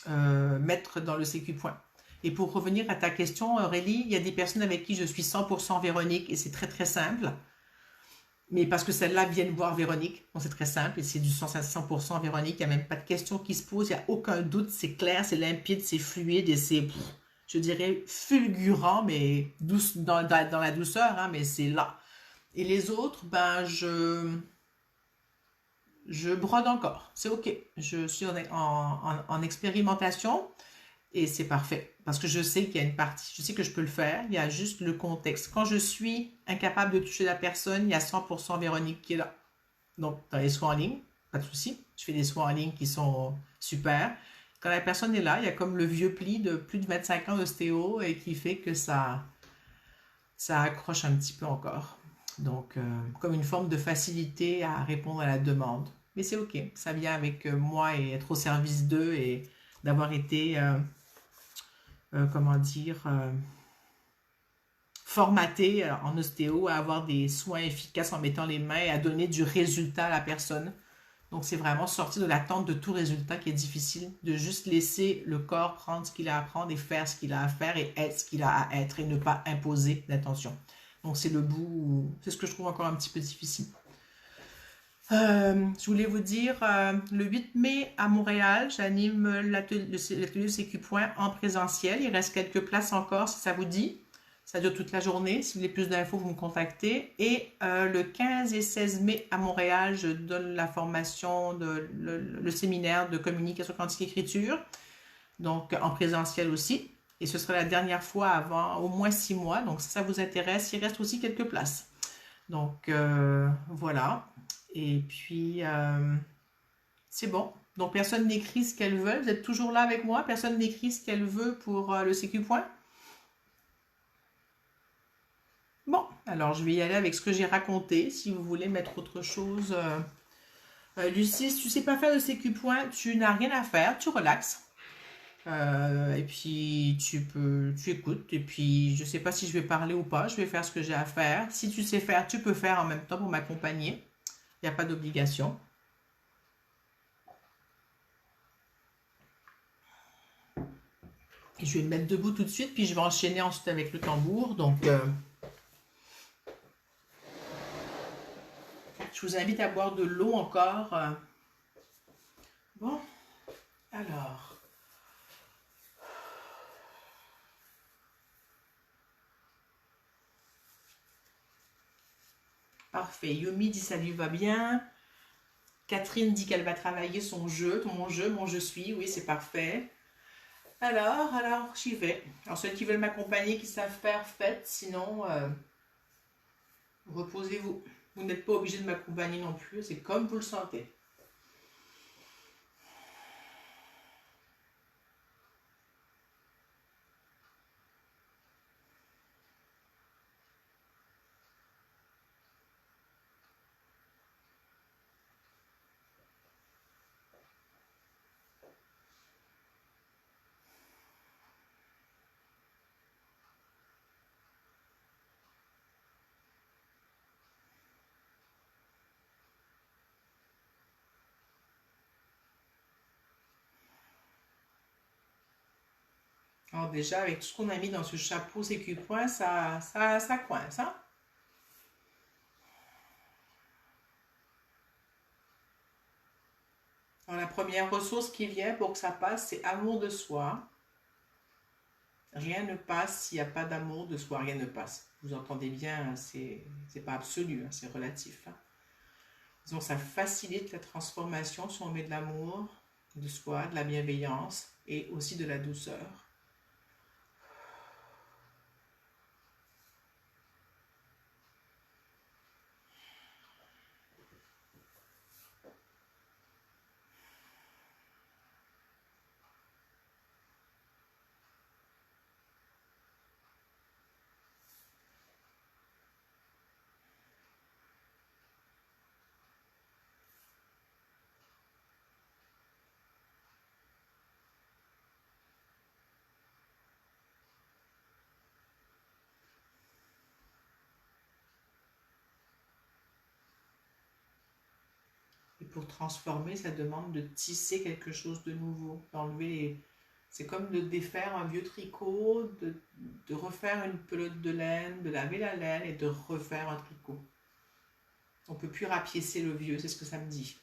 mettre dans le sécu-point. Et pour revenir à ta question, Aurélie, il y a des personnes avec qui je suis 100% Véronique et c'est très très simple. Mais parce que celles-là viennent voir Véronique. Donc c'est très simple et c'est du 100% Véronique. Il n'y a même pas de question qui se pose. Il n'y a aucun doute. C'est clair, c'est limpide, c'est fluide et c'est, je dirais, fulgurant, mais douce, dans la douceur, hein, mais c'est là. Et les autres, ben, je brode encore. C'est OK. Je suis en expérimentation. Et c'est parfait, parce que je sais qu'il y a une partie, je sais que je peux le faire, il y a juste le contexte. Quand je suis incapable de toucher la personne, il y a 100% Véronique qui est là. Donc, dans les soins en ligne, pas de souci, je fais des soins en ligne qui sont super. Quand la personne est là, il y a comme le vieux pli de plus de 25 ans d'ostéo et qui fait que ça accroche un petit peu encore. Donc, comme une forme de facilité à répondre à la demande. Mais c'est OK, ça vient avec moi et être au service d'eux et d'avoir été... comment dire, formaté en ostéo à avoir des soins efficaces en mettant les mains et à donner du résultat à la personne. Donc, c'est vraiment sortir de l'attente de tout résultat qui est difficile, de juste laisser le corps prendre ce qu'il a à prendre et faire ce qu'il a à faire et être ce qu'il a à être et ne pas imposer l'intention. Donc, c'est le bout, c'est ce que je trouve encore un petit peu difficile. Je voulais vous dire, le 8 mai à Montréal, j'anime l'atelier Sécu Point en présentiel. Il reste quelques places encore si ça vous dit. Ça dure toute la journée. Si vous voulez plus d'infos, vous me contactez. Et le 15 et 16 mai à Montréal, je donne la formation, le séminaire de communication quantique écriture. Donc en présentiel aussi. Et ce sera la dernière fois avant au moins 6 mois. Donc si ça vous intéresse, il reste aussi quelques places. Donc voilà. Et puis c'est bon. Donc personne n'écrit ce qu'elle veut. Vous êtes toujours là avec moi. Personne n'écrit ce qu'elle veut pour le Sécu Point. Bon, alors je vais y aller avec ce que j'ai raconté. Si vous voulez mettre autre chose. Lucie, si tu sais pas faire de Sécu Point, tu n'as rien à faire. Tu relaxes. Et puis tu écoutes. Et puis je sais pas si je vais parler ou pas. Je vais faire ce que j'ai à faire. Si tu sais faire, tu peux faire en même temps pour m'accompagner. Il n'y a pas d'obligation. Et je vais me mettre debout tout de suite, puis je vais enchaîner ensuite avec le tambour. Donc, je vous invite à boire de l'eau encore. Bon, alors. Parfait. Yomi dit ça lui va bien. Catherine dit qu'elle va travailler son jeu, mon je suis. Oui, c'est parfait. Alors, j'y vais. Alors, ceux qui veulent m'accompagner, qui savent faire, faites. Sinon, reposez-vous. Vous n'êtes pas obligé de m'accompagner non plus. C'est comme vous le sentez. Alors déjà, avec tout ce qu'on a mis dans ce chapeau Sécu Point, ça coince, hein? Alors, la première ressource qui vient pour que ça passe, c'est amour de soi. Rien ne passe s'il n'y a pas d'amour de soi, rien ne passe. Vous entendez bien, hein, c'est pas absolu, hein, c'est relatif. Hein. Disons, ça facilite la transformation si on met de l'amour de soi, de la bienveillance et aussi de la douceur. Et pour transformer, ça demande de tisser quelque chose de nouveau, d'enlever les... C'est comme de défaire un vieux tricot, de refaire une pelote de laine, de laver la laine et de refaire un tricot. On ne peut plus rapiécer le vieux, c'est ce que ça me dit.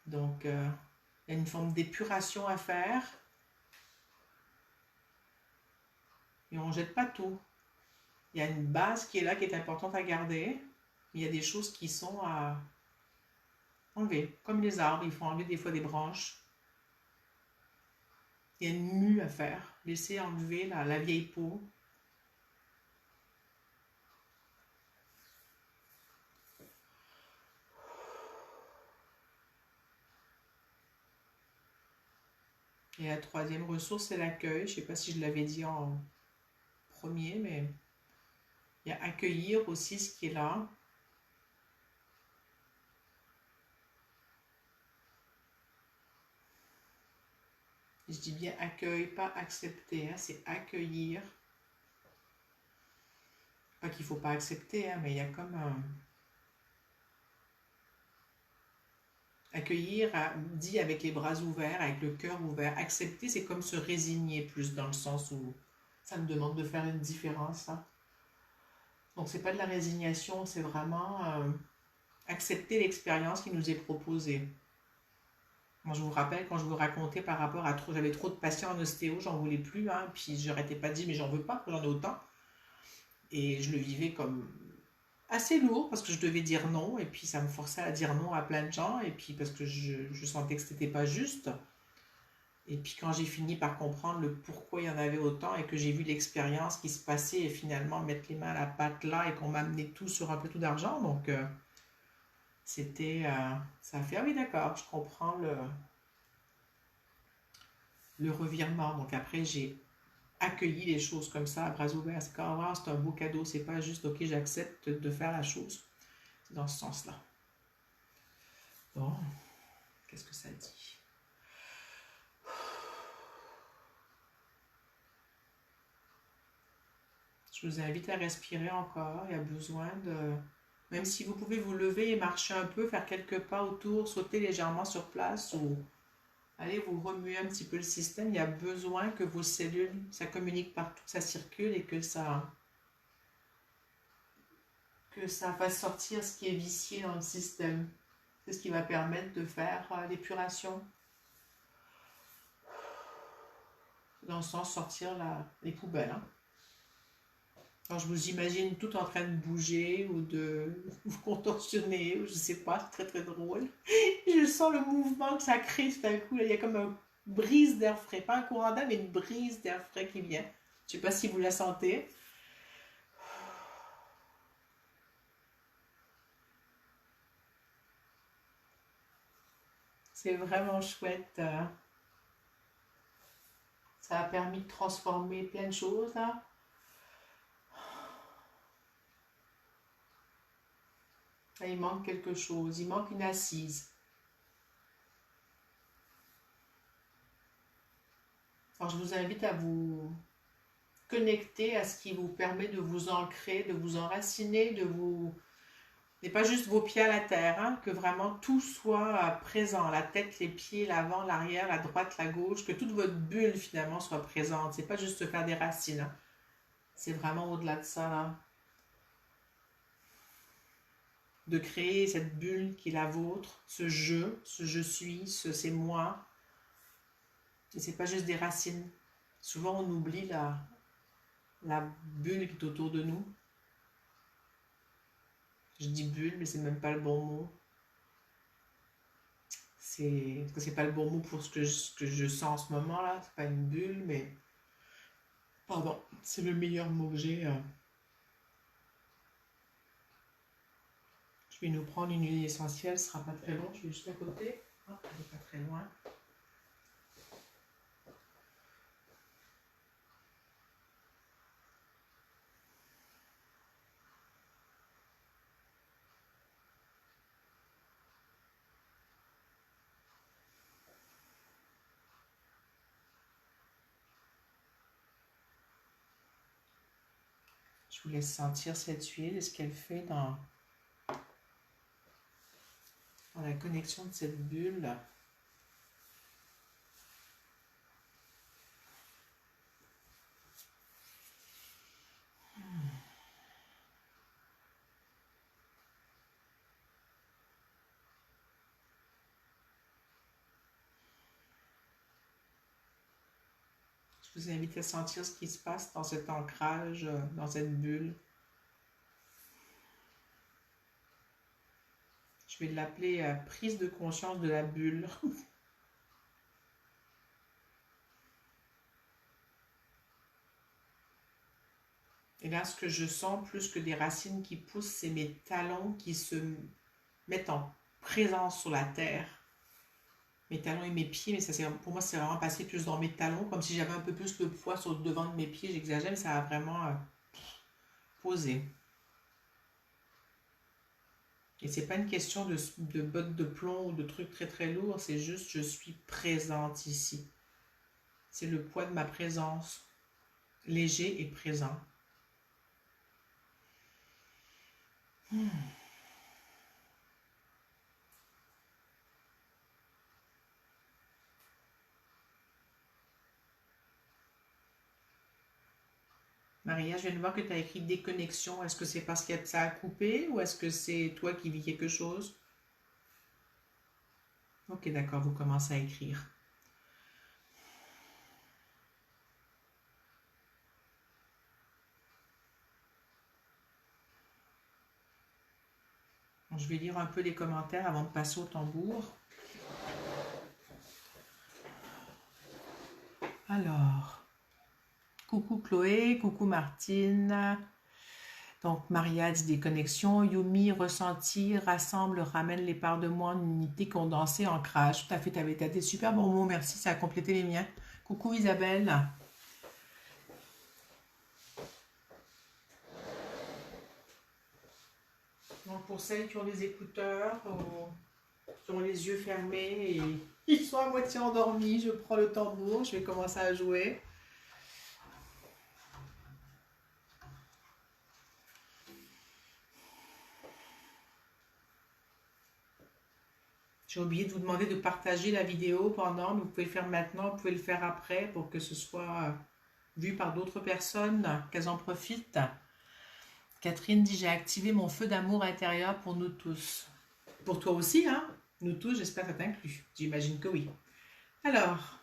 Donc, il y a une forme d'épuration à faire. Et on ne jette pas tout. Il y a une base qui est là, qui est importante à garder. Il y a des choses qui sont à enlever. Comme les arbres, il faut enlever des fois des branches. Il y a une mue à faire. Laisser enlever la vieille peau. Et la troisième ressource, c'est l'accueil. Je ne sais pas si je l'avais dit en premier, mais il y a accueillir aussi ce qui est là. Je dis bien accueil, pas accepter, hein, c'est accueillir. Pas qu'il ne faut pas accepter, hein, mais il y a comme Accueillir, dit avec les bras ouverts, avec le cœur ouvert. Accepter, c'est comme se résigner plus dans le sens où ça me demande de faire une différence. Hein. Donc c'est pas de la résignation, c'est vraiment accepter l'expérience qui nous est proposée. Moi, je vous rappelle, quand je vous racontais par rapport à trop, j'avais trop de patients en ostéo, j'en voulais plus, hein, puis je n'arrêtais pas de dire, mais j'en veux pas, j'en ai autant. Et je le vivais comme assez lourd parce que je devais dire non, et puis ça me forçait à dire non à plein de gens, et puis parce que je sentais que c'était pas juste. Et puis quand j'ai fini par comprendre le pourquoi il y en avait autant et que j'ai vu l'expérience qui se passait et finalement mettre les mains à la pâte là et qu'on m'a amené tout sur un plateau d'argent, donc c'était, ça a fait, ah oui d'accord, je comprends le revirement. Donc après j'ai accueilli les choses comme ça à bras ouverts. C'est quand même, c'est un beau cadeau, c'est pas juste ok j'accepte de faire la chose. C'est dans ce sens-là. Bon, qu'est-ce que ça dit? Je vous invite à respirer encore. Il y a besoin de... Même si vous pouvez vous lever et marcher un peu, faire quelques pas autour, sauter légèrement sur place ou allez vous remuer un petit peu le système, il y a besoin que vos cellules, ça communique partout, ça circule et que ça fasse sortir ce qui est vicié dans le système. C'est ce qui va permettre de faire l'épuration. Dans le sens sortir les poubelles. Hein. Quand je vous imagine tout en train de bouger ou de vous contorsionner, ou je sais pas, c'est très très drôle. Je sens le mouvement que ça crée tout d'un coup. Là, il y a comme une brise d'air frais, pas un courant d'air, mais une brise d'air frais qui vient. Je sais pas si vous la sentez. C'est vraiment chouette. Ça a permis de transformer plein de choses. Là. Là, il manque quelque chose, il manque une assise. Alors, je vous invite à vous connecter à ce qui vous permet de vous ancrer, de vous enraciner, de vous... n'est pas juste vos pieds à la terre, hein, que vraiment tout soit présent, la tête, les pieds, l'avant, l'arrière, la droite, la gauche, que toute votre bulle finalement soit présente. C'est pas juste se faire des racines, hein. C'est vraiment au-delà de ça, là. De créer cette bulle qui est la vôtre, ce je suis, ce c'est moi. Et c'est pas juste des racines. Souvent on oublie la bulle qui est autour de nous. Je dis bulle, mais c'est même pas le bon mot. C'est pas le bon mot pour ce que je sens en ce moment là. C'est pas une bulle, mais pardon, c'est le meilleur mot que j'ai. Je vais nous prendre une huile essentielle, ce sera pas très long. Je vais juste à côté. Hop, elle n'est pas très loin. Je vous laisse sentir cette huile et ce qu'elle fait dans la connexion de cette bulle. Je vous invite à sentir ce qui se passe dans cet ancrage, dans cette bulle. Je vais l'appeler prise de conscience de la bulle. Et là, ce que je sens, plus que des racines qui poussent, c'est mes talons qui se mettent en présence sur la terre. Mes talons et mes pieds, mais ça, pour moi, c'est vraiment passé plus dans mes talons, comme si j'avais un peu plus le poids sur le devant de mes pieds. J'exagère, mais ça a vraiment posé. Et c'est pas une question de bottes de plomb ou de trucs très très lourds, c'est juste je suis présente ici. C'est le poids de ma présence, léger et présent. Maria, je viens de voir que tu as écrit déconnexion. Est-ce que c'est parce que ça a coupé ou est-ce que c'est toi qui vis quelque chose? Ok, d'accord, vous commencez à écrire. Je vais lire un peu les commentaires avant de passer au tambour. Alors, coucou Chloé, coucou Martine. Donc, Maria dit déconnexion. Yumi, ressentir, rassemble, ramène les parts de moi en unité condensée, ancrage. Tout à fait, tu avais des super bons mots, merci, ça a complété les miens. Coucou Isabelle. Donc, pour celles qui ont des écouteurs, qui ont les yeux fermés et ils sont à moitié endormis, je prends le tambour, je vais commencer à jouer. J'ai oublié de vous demander de partager la vidéo pendant, mais vous pouvez le faire maintenant, vous pouvez le faire après pour que ce soit vu par d'autres personnes, qu'elles en profitent. Catherine dit, j'ai activé mon feu d'amour intérieur pour nous tous. Pour toi aussi, hein? Nous tous, j'espère que ça t'inclut. J'imagine que oui. Alors,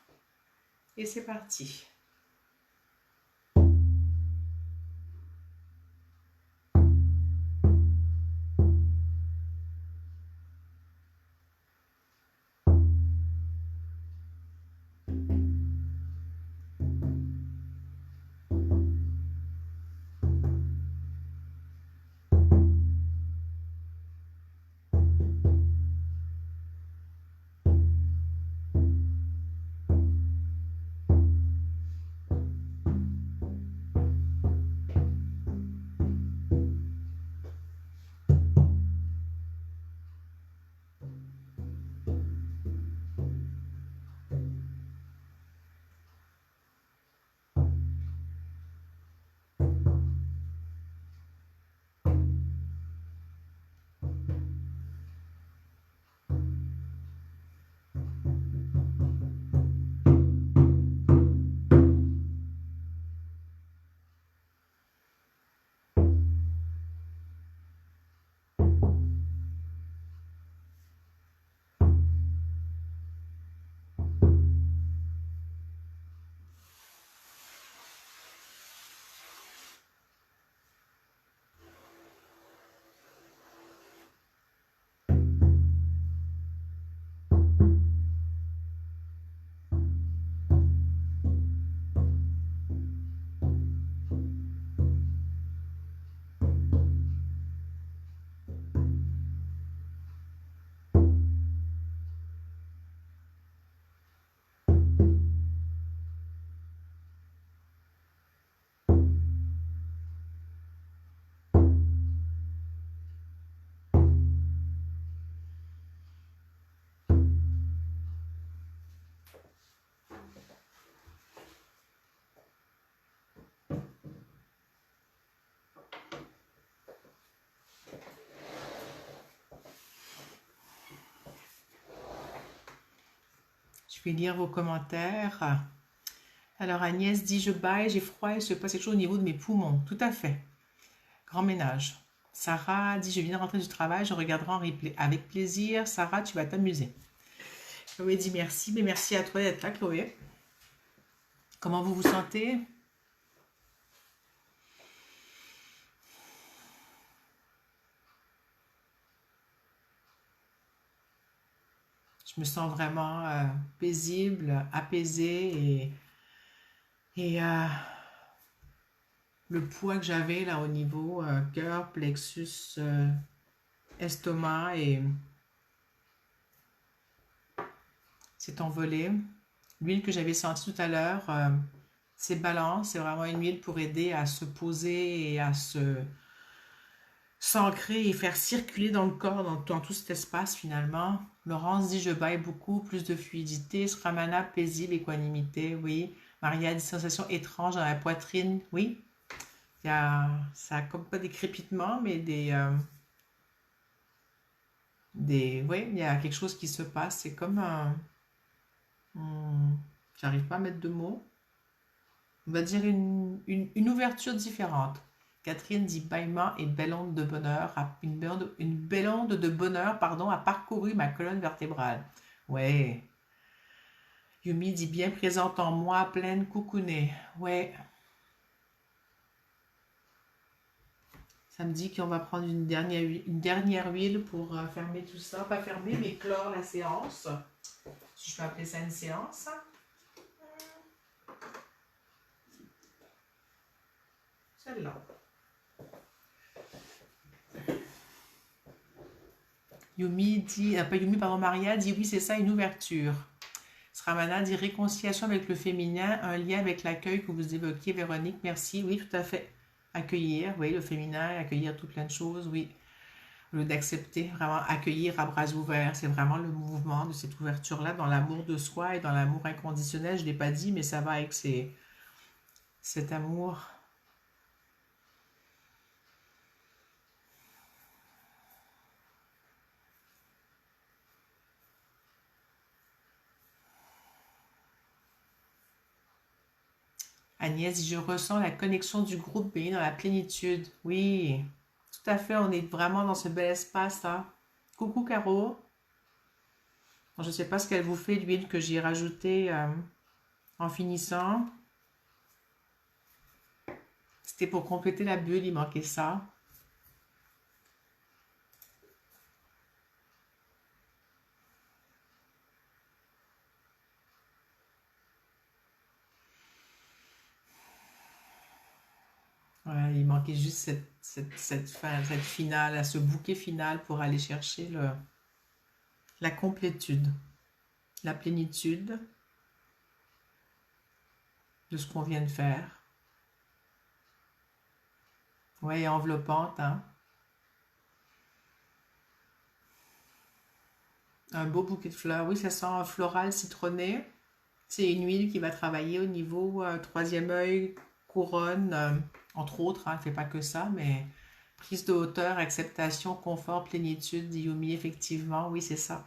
et c'est parti. Je vais lire vos commentaires. Alors Agnès dit, je baille, j'ai froid, il se passe quelque chose au niveau de mes poumons. Tout à fait. Grand ménage. Sarah dit, je viens de rentrer du travail, je regarderai en replay. Avec plaisir, Sarah, tu vas t'amuser. Chloé dit merci, mais merci à toi d'être là, Chloé. Comment vous vous sentez? Je me sens vraiment paisible, apaisée et le poids que j'avais là au niveau cœur, plexus, estomac et s'est envolé. L'huile que j'avais sentie tout à l'heure, c'est balance, c'est vraiment une huile pour aider à se poser et à se s'ancrer et faire circuler dans le corps, dans tout cet espace finalement. Laurence dit, je baille beaucoup, plus de fluidité. Sramana, paisible, équanimité, oui. Maria dit, sensation étrange dans la poitrine, oui. Il y a, ça a comme pas des crépitements, mais oui, il y a quelque chose qui se passe. C'est comme un, j'arrive pas à mettre de mots. On va dire une ouverture différente. Catherine dit bâillement et belle onde de bonheur, une belle onde de bonheur, pardon, a parcouru ma colonne vertébrale. Ouais. Yumi dit bien présente en moi, pleine coucounée. Ouais. Ça me dit qu'on va prendre une dernière huile pour fermer tout ça. Pas fermer, mais clore la séance. Si je peux appeler ça une séance. Celle-là. Yumi dit, pas Yumi, pardon, Maria dit oui, c'est ça, une ouverture. Sramana dit réconciliation avec le féminin, un lien avec l'accueil que vous évoquiez, Véronique. Merci. Oui, tout à fait. Accueillir, oui, le féminin, accueillir tout plein de choses, oui. Au lieu d'accepter, vraiment accueillir à bras ouverts. C'est vraiment le mouvement de cette ouverture-là dans l'amour de soi et dans l'amour inconditionnel. Je ne l'ai pas dit, mais ça va avec cet amour. Agnès dit, je ressens la connexion du groupe béni dans la plénitude. Oui, tout à fait, on est vraiment dans ce bel espace-là. Coucou Caro. Bon, je ne sais pas ce qu'elle vous fait, l'huile que j'ai rajoutée en finissant. C'était pour compléter la bulle, il manquait ça. Ouais, il manquait juste cette fin, cette finale, ce bouquet final pour aller chercher la complétude, la plénitude de ce qu'on vient de faire. Ouais, enveloppante, hein. Un beau bouquet de fleurs. Oui, ça sent floral, citronné. C'est une huile qui va travailler au niveau troisième œil, couronne, entre autres. Hein, elle ne fait pas que ça, mais prise de hauteur, acceptation, confort, plénitude, Yumi, effectivement. Oui, c'est ça.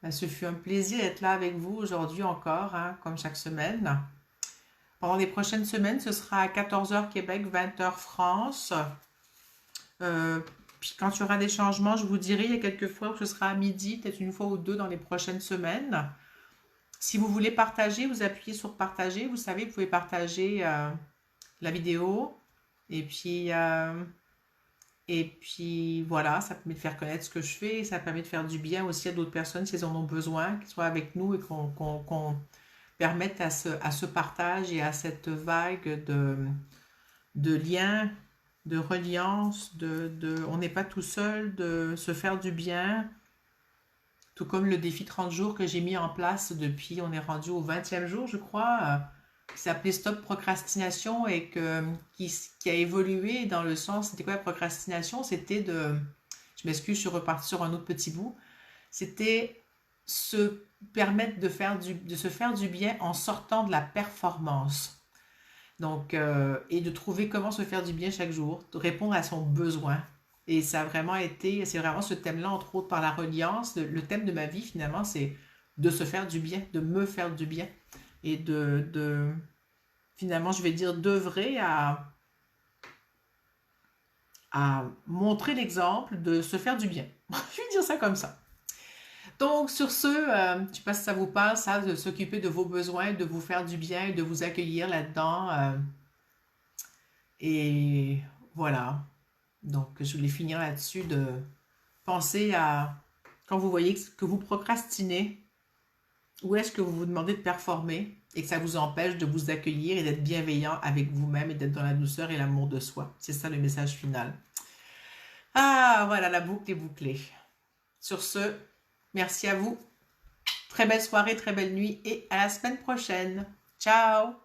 Ben, ce fut un plaisir d'être là avec vous aujourd'hui encore, hein, comme chaque semaine. Pendant les prochaines semaines, ce sera à 14h Québec, 20h France. Puis quand il y aura des changements, je vous dirai, il y a quelques fois que ce sera à midi, peut-être une fois ou deux dans les prochaines semaines. Si vous voulez partager, vous appuyez sur partager. Vous savez, vous pouvez partager la vidéo. Et puis voilà, ça permet de faire connaître ce que je fais. Ça permet de faire du bien aussi à d'autres personnes si elles en ont besoin, qu'ils soient avec nous et qu'on permette à ce partage et à cette vague de liens, de reliance, on n'est pas tout seul, de se faire du bien. Tout comme le défi 30 jours que j'ai mis en place depuis, on est rendu au 20e jour, je crois, qui s'appelait Stop Procrastination et qui a évolué dans le sens, c'était quoi la procrastination? C'était je m'excuse, je suis repartie sur un autre petit bout, c'était se permettre de se faire du bien en sortant de la performance. Donc, et de trouver comment se faire du bien chaque jour, de répondre à son besoin. Et ça a vraiment été, c'est vraiment ce thème-là, entre autres par la reliance. Le thème de ma vie, finalement, c'est de se faire du bien, de me faire du bien. Et finalement, je vais dire, d'œuvrer à montrer l'exemple de se faire du bien. Je vais dire ça comme ça. Donc, sur ce, je ne sais pas si ça vous parle, ça, de s'occuper de vos besoins, de vous faire du bien, de vous accueillir là-dedans. Et voilà. Donc, je voulais finir là-dessus de penser à quand vous voyez que vous procrastinez, où est-ce que vous vous demandez de performer et que ça vous empêche de vous accueillir et d'être bienveillant avec vous-même et d'être dans la douceur et l'amour de soi. C'est ça le message final. Ah, voilà, la boucle est bouclée. Sur ce, merci à vous. Très belle soirée, très belle nuit et à la semaine prochaine. Ciao!